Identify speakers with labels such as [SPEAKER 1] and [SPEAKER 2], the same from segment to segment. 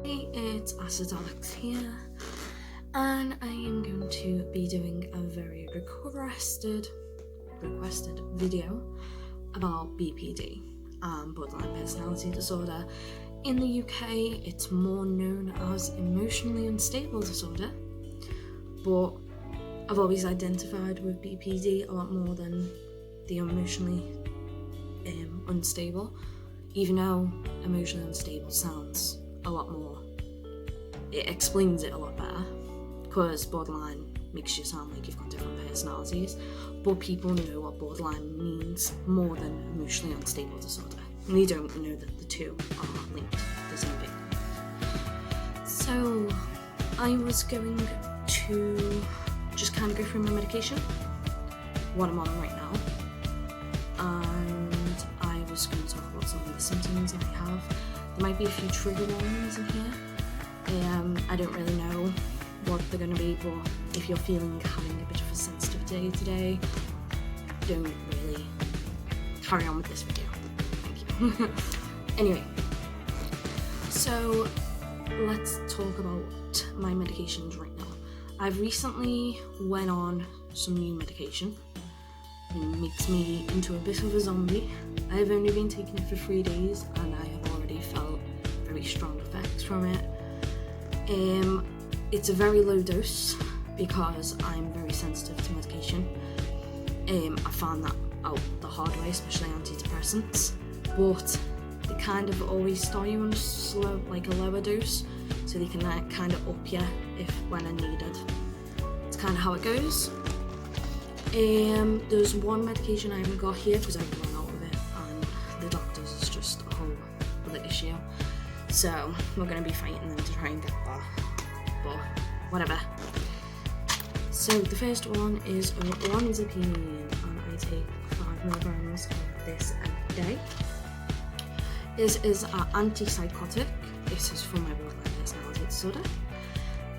[SPEAKER 1] Hi, it's Acid Alex here, and I am going to be doing a very requested video about BPD, borderline personality disorder. In the UK, it's more known as emotionally unstable disorder, but I've always identified with BPD a lot more than the emotionally unstable, even though emotionally unstable sounds a lot more, it explains it a lot better, because borderline makes you sound like you've got different personalities, but people know what borderline means more than emotionally unstable disorder, and they don't know that the two are linked the same thing. So I was going to just kind of go through my medication, what I'm on right now, and I was going to talk about some of the symptoms that I have. There might be a few trigger warnings in here. I don't really know what they're going to be, but if you're having a bit of a sensitive day today, don't really carry on with this video. Thank you. Anyway, so let's talk about my medications right now. I've recently went on some new medication. It makes me into a bit of a zombie. I've only been taking it for 3 days and I have already felt very strong effects from it. It's a very low dose because I'm very sensitive to medication. I found that out the hard way, especially antidepressants, but they kind of always start you on a lower dose, so they can kind of up you when I need it. It's kind of how it goes. There's one medication I haven't got here because I've run out of it, and the doctors is just a whole other issue. So we're going to be fighting them to try and get that, but whatever. So the first one is olanzapine, and I take 5 milligrams of this a day. This is an antipsychotic. This is for my borderline personality disorder.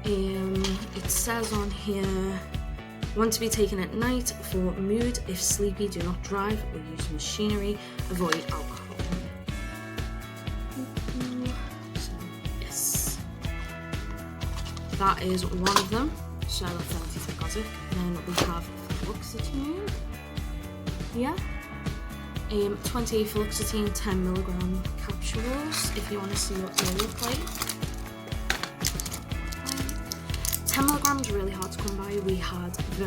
[SPEAKER 1] It says on here, want to be taken at night for mood. If sleepy, do not drive or use machinery. Avoid alcohol. So, yes. That is one of them. So that's antipsychotic. Then we have fluoxetine. Yeah. 20 fluoxetine 10 milligram capsules. If you want to see what they look like. 10 milligrams is really hard to come by. We had a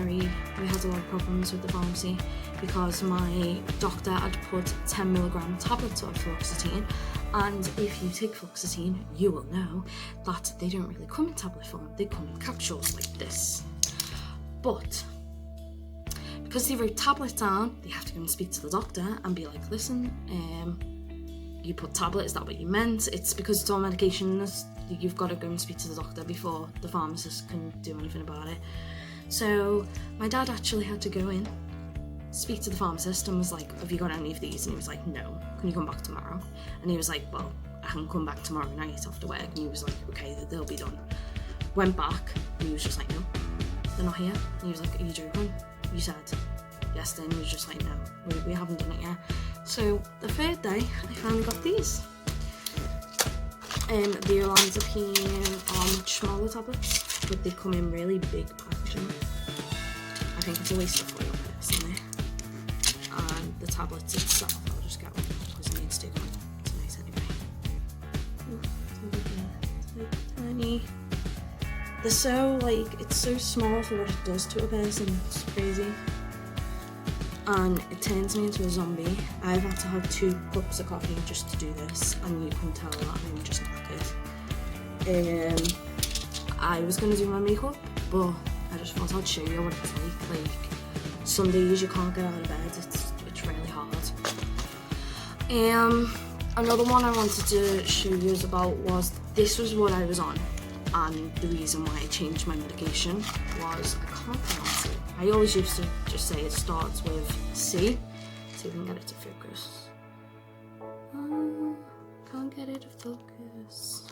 [SPEAKER 1] lot of problems with the pharmacy because my doctor had put 10 milligram tablets of fluoxetine, and if you take fluoxetine, you will know that they don't really come in tablet form, they come in capsules like this. But because they wrote tablets down, they have to go and speak to the doctor and be like, listen, you put tablet, is that what you meant? It's because it's all medication, you've got to go and speak to the doctor before the pharmacist can do anything about it. So my dad actually had to go in, speak to the pharmacist and was like, have you got any of these? And he was like, no, can you come back tomorrow? And he was like, well, I can come back tomorrow night after work. And he was like, okay, they'll be done. Went back and he was just like, no, they're not here. And he was like, are you joking? You said yesterday. And he was just like, no, we haven't done it yet. So the third day, I finally got these. The olanzapine are much smaller tablets, but they come in really big packaging. I think it's a waste of foil personally. And the tablets itself, I'll just get one because I need to take one. It's nice anyway. Ooh, it's tiny. They're so it's so small for what it does to a person. It's crazy. And it turns me into a zombie. I've had to have 2 cups of coffee just to do this, and you can tell that I'm just knackered. I was going to do my makeup, but I just thought I'd show you what it's like. Like, some days you can't get out of bed, it's really hard. Another one I wanted to show you about this was what I was on, and the reason why I changed my medication was, I can't pronounce it. I always used to just say it starts with C. See if we can get it to focus. Can't get it to focus.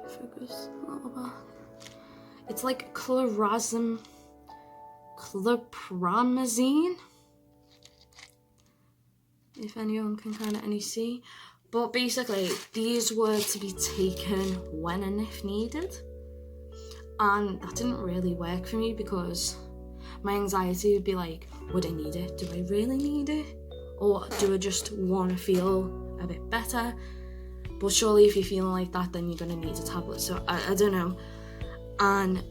[SPEAKER 1] Focus a little bit. It's like chlorpromazine. if anyone can kind of any see. But basically, these were to be taken when and if needed. And that didn't really work for me because my anxiety would be like, would I need it? Do I really need it? Or do I just want to feel a bit better? But surely if you're feeling like that, then you're going to need a tablet. So I don't know. And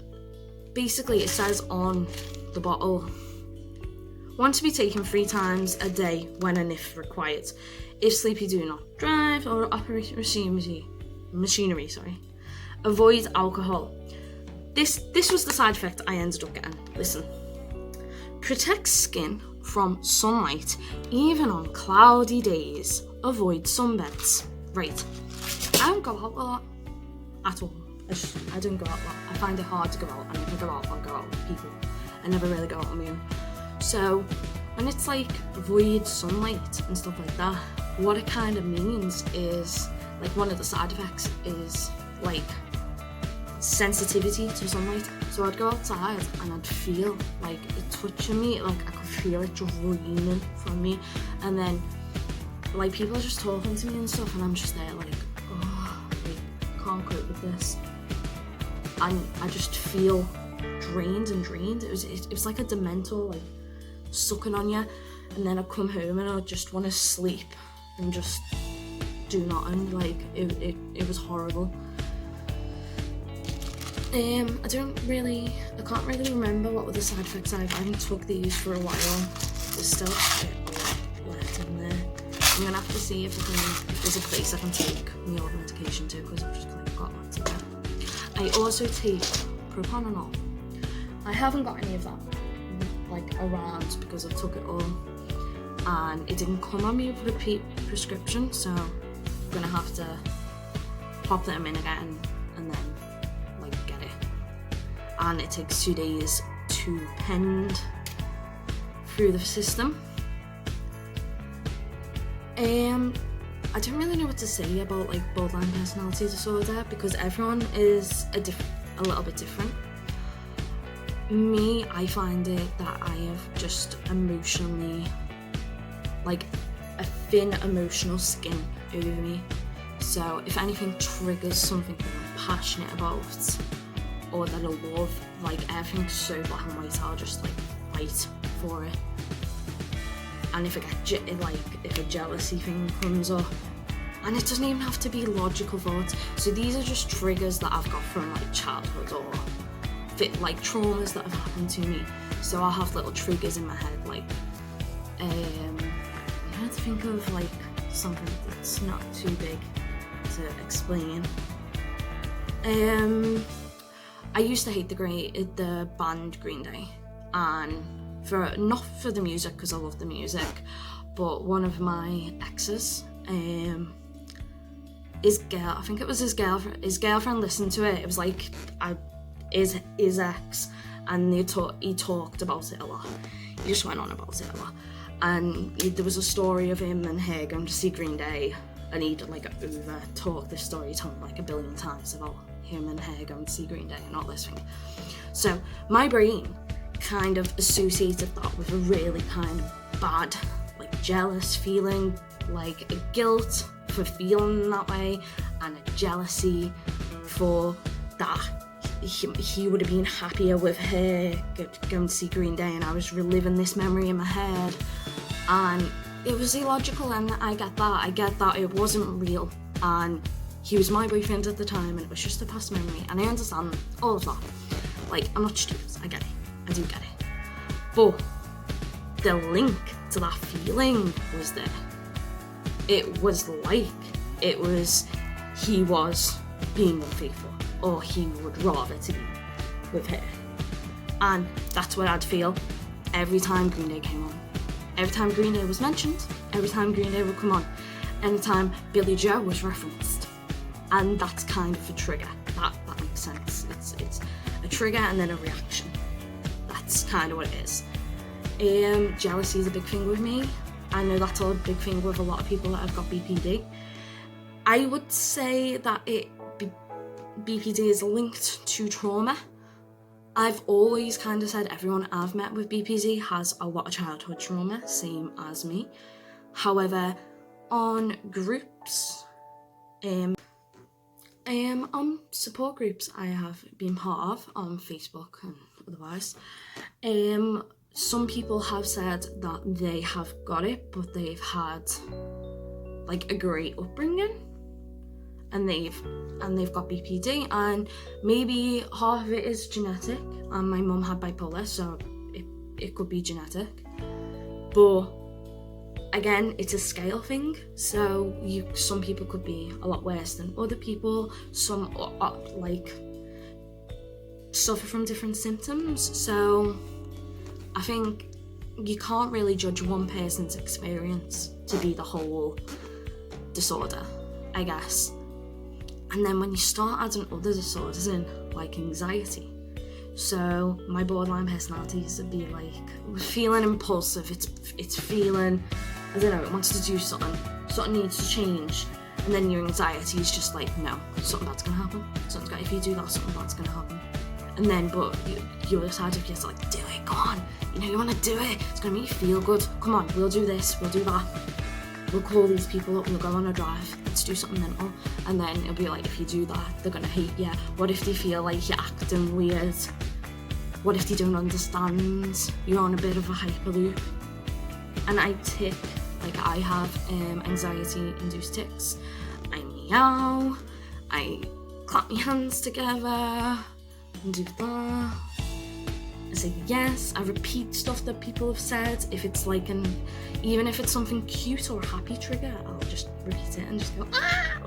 [SPEAKER 1] basically it says on the bottle, one to be taken 3 times a day when and if required. If sleepy, do not drive or operate machinery. Avoid alcohol. This was the side effect I ended up getting. Listen. Protects skin from sunlight, even on cloudy days. Avoid sunbeds. Right. I don't go out a lot at all. I don't go out a lot. I find it hard to go out. I never go out. I'll go out with people. I never really go out on my own. So when it's like avoid sunlight and stuff like that, what it kind of means is, like, one of the side effects is like sensitivity to sunlight. So I'd go outside and I'd feel like it touching me, like I could feel it draining from me, and then like people are just talking to me and stuff, and I'm just there like, oh, like, can't cope with this, and I just feel drained. It was like a dementor, like sucking on you, and then I'd come home and I'd just want to sleep and just do nothing. Like it was horrible. I can't really remember what were the side effects. I haven't took these for a while. There's still shit left in there. I'm gonna have to see if there's a place I can take my old medication to, because I've just kind of got lots of that. I also take propanol. I haven't got any of that like around because I took it all, and it didn't come on me with a prescription, so I'm gonna have to pop them in again and then like get it. And it takes 2 days to pend through the system. I don't really know what to say about like borderline personality disorder, because everyone is a little bit different. Me, I find it that I have just emotionally, like a thin emotional skin over me. So if anything triggers something that I'm passionate about or that I love, like everything's so black and white, I'll just like fight for it. And if if a jealousy thing comes up, and it doesn't even have to be logical thoughts. So these are just triggers that I've got from like childhood or like traumas that have happened to me. So I'll have little triggers in my head, like I'm trying to think of like something that's not too big to explain. I used to hate the band Green Day, and not for the music, because I love the music, but one of my exes, his girlfriend listened to it. It was like his ex, and he talked about it a lot. He just went on about it a lot, and there was a story of him and her going to see Green Day, and he'd like over talk this story to him like a billion times about him and her going to see Green Day and all this thing. So my brain kind of associated that with a really kind of bad, like jealous feeling, like a guilt for feeling that way, and a jealousy for that he would have been happier with her going to see Green Day, and I was reliving this memory in my head, and it was illogical. And I get that it wasn't real, and he was my boyfriend at the time, and it was just a past memory, and I understand all of that. Like, I'm not stupid, I get it, I do get it, but the link to that feeling was there. It was like he was being unfaithful, or he would rather to be with her. And that's what I'd feel every time Green Day came on. Every time Green Day was mentioned, every time Green Day would come on, anytime Billy Joe was referenced. And that's kind of a trigger. That makes sense. It's a trigger and then a reaction. That's kind of what it is. Jealousy is a big thing with me. I know that's a big thing with a lot of people that have got BPD. I would say that BPD is linked to trauma. I've always kind of said everyone I've met with BPD has a lot of childhood trauma, same as me. However, on groups, on support groups I have been part of on Facebook and otherwise, some people have said that they have got it, but they've had like a great upbringing, and they've got BPD, and maybe half of it is genetic, and my mum had bipolar, so it could be genetic, but again, it's a scale thing, so some people could be a lot worse than other people. Some like suffer from different symptoms, so I think you can't really judge one person's experience to be the whole disorder, I guess. And then when you start adding other disorders in, like anxiety, so my borderline personalities would be like feeling impulsive, it's feeling, I don't know, it wants to do something needs to change, and then your anxiety is just like, no, something bad's gonna happen, if you do that, something bad's gonna happen. And then, but the other side of you is like, do it, go on, you want to do it, it's gonna make you feel good, come on, we'll do this, we'll do that, we'll call these people up, we'll go on a drive, let's do something mental. And then it'll be like, if you do that, they're gonna hate you. What if they feel like you're acting weird? What if they don't understand? You're on a bit of a hyperloop. And I tick, like I have anxiety-induced tics. I meow, I clap my hands together, and do that. I say yes, I repeat stuff that people have said. If it's like even if it's something cute or a happy trigger, I'll just repeat it and just go,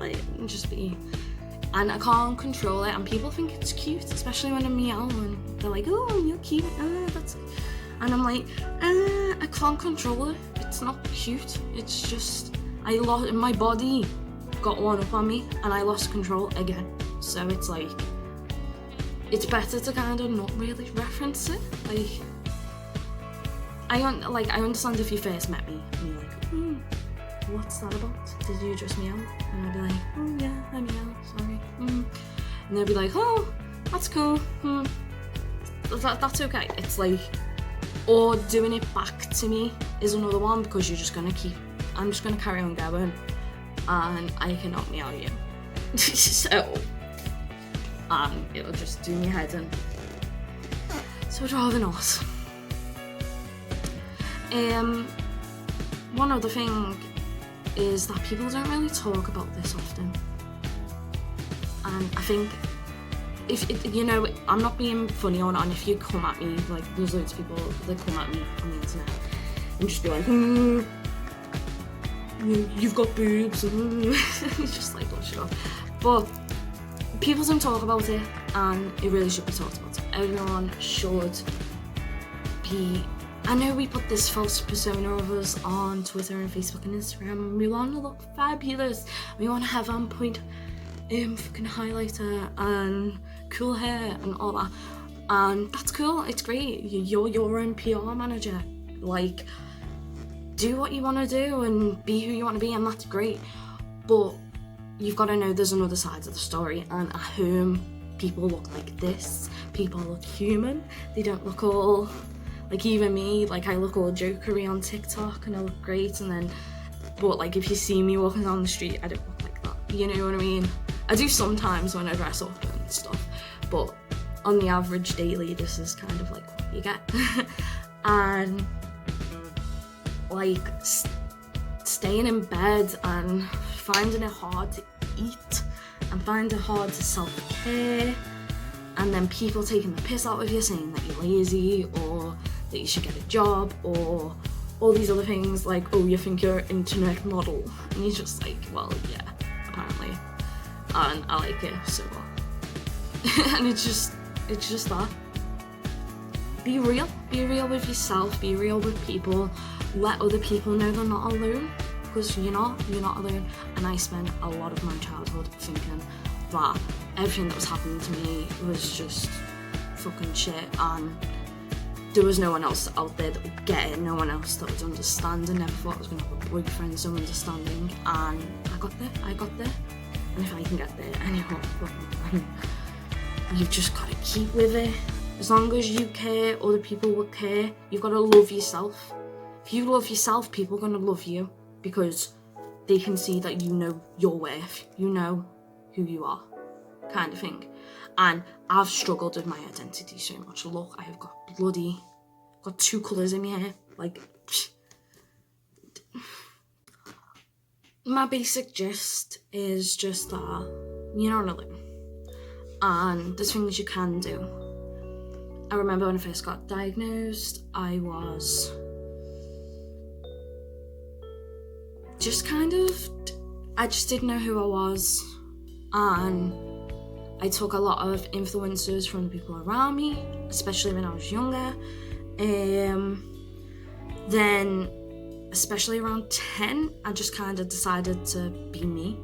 [SPEAKER 1] and just be, and I can't control it, and people think it's cute, especially when I meow, and they're like, oh, you're cute, that's, and I'm like, I can't control it, it's not cute, it's just, my body got one up on me, and I lost control again, so it's like, it's better to kind of not really reference it. Like, I understand if you first met me and you're like, what's that about? Did you just meow? And I'd be like, oh yeah, I meow, sorry. And they'd be like, oh, that's cool. That's okay. It's like, or doing it back to me is another one, because I'm just gonna carry on going, and I cannot meow you. So, it'll just do me head in. So I'd rather not. One other thing is that people don't really talk about this often. And I think, I'm not being funny or not, and if you come at me, like there's loads of people that come at me on the internet and just be like, you've got boobs, and just like, oh, shut up. But people don't talk about it, and it really should be talked about. Everyone should be. I know we put this false persona of us on Twitter and Facebook and Instagram, and we want to look fabulous. We want to have on point fucking highlighter and cool hair and all that. And that's cool, it's great. You're your own PR manager. Like, do what you want to do and be who you want to be, and that's great. But you've got to know there's another side of the story, and at home people look like this. People look human. They don't look all, like, even me, like I look all jokery on TikTok and I look great, and then, but like if you see me walking down the street, I don't look like that, you know what I mean? I do sometimes when I dress up and stuff, but on the average daily, this is kind of like what you get. And like staying in bed and finding it hard to eat and finding it hard to self-care, and then people taking the piss out of you, saying that you're lazy or that you should get a job or all these other things, like, oh, you think you're an internet model, and you're just like, well, yeah, apparently, and I like it, so well. And it's just that. Be real with yourself, be real with people, let other people know they're not alone, because you're not alone. And I spent a lot of my childhood thinking that everything that was happening to me was just fucking shit, and there was no one else out there that would get it, no one else that would understand. I never thought I was going to have a boyfriend so understanding, and I got there, and if I can get there, anyone can. You've just got to keep with it. As long as you care, other people will care. You've got to love yourself. If you love yourself, people are going to love you. because they can see that you know your worth, you know who you are, kind of thing. And I've struggled with my identity so much. Look, I have got 2 colours in my hair. Like, my basic gist is just that you're not alone. And there's things you can do. I remember when I first got diagnosed, I just didn't know who I was, and I took a lot of influences from the people around me, especially when I was younger. Then, especially around 10, I just kind of decided to be me,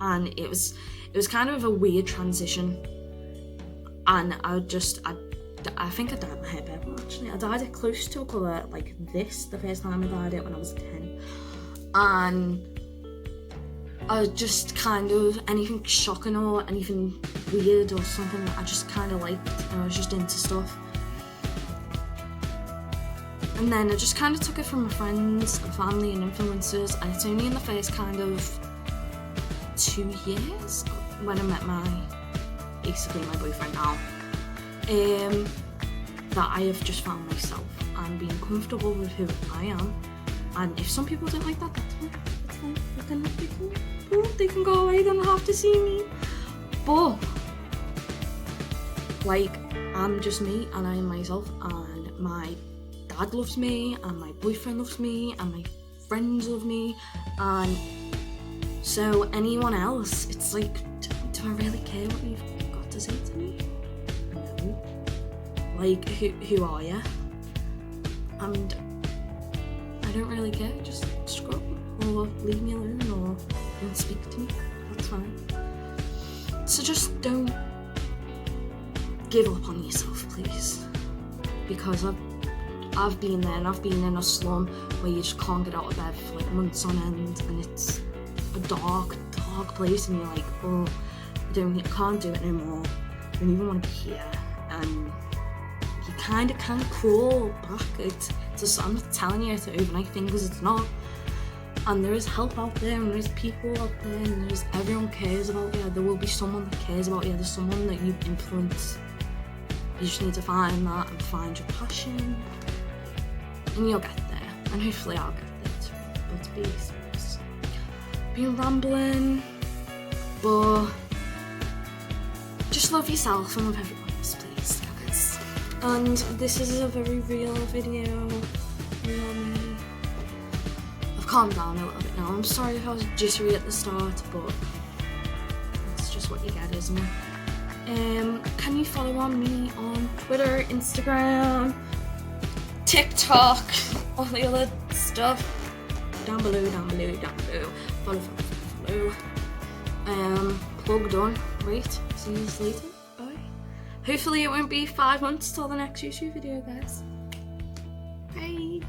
[SPEAKER 1] and it was kind of a weird transition. And I think I dyed my hair purple, actually. I dyed it close to a colour like this the first time I dyed it when I was 10. And I just kind of, anything shocking or anything weird or something I just kind of liked, and I was just into stuff. And then I just kind of took it from my friends and family and influencers, and it's only in the first kind of 2 years when I met basically my boyfriend now, that I have just found myself and being comfortable with who I am. And if some people don't like that, that's fine. They can go away, they don't have to see me. But like, I'm just me and I am myself, and my dad loves me, and my boyfriend loves me, and my friends love me, and so anyone else, it's like, do I really care what you've got to say to me? No. Like, who are you? And I don't really care, just scroll, or leave me alone, or don't speak to me, that's fine. So just don't give up on yourself, please, because I've been there, and I've been in a slum where you just can't get out of bed for like months on end, and it's a dark place, and you're like, oh, I can't do it anymore, I don't even want to be here, and you kind of can't crawl back. I'm not telling you it's an overnight thing, because it's not. And there is help out there, and there's people out there, and everyone cares about you. There will be someone that cares about you. There's someone that you influence. You just need to find that and find your passion, and you'll get there. And hopefully I'll get there too. But to be serious, been rambling, but just love yourself and love everyone else, please, guys. And this is a very real video. Real me. I've calmed down a little bit now. I'm sorry if I was jittery at the start, but that's just what you get, isn't it? Can you follow me on Twitter, Instagram, TikTok, all the other stuff down below. Follow. Plug done. Right, see you later. Bye. Hopefully it won't be 5 months till the next YouTube video, guys. Bye.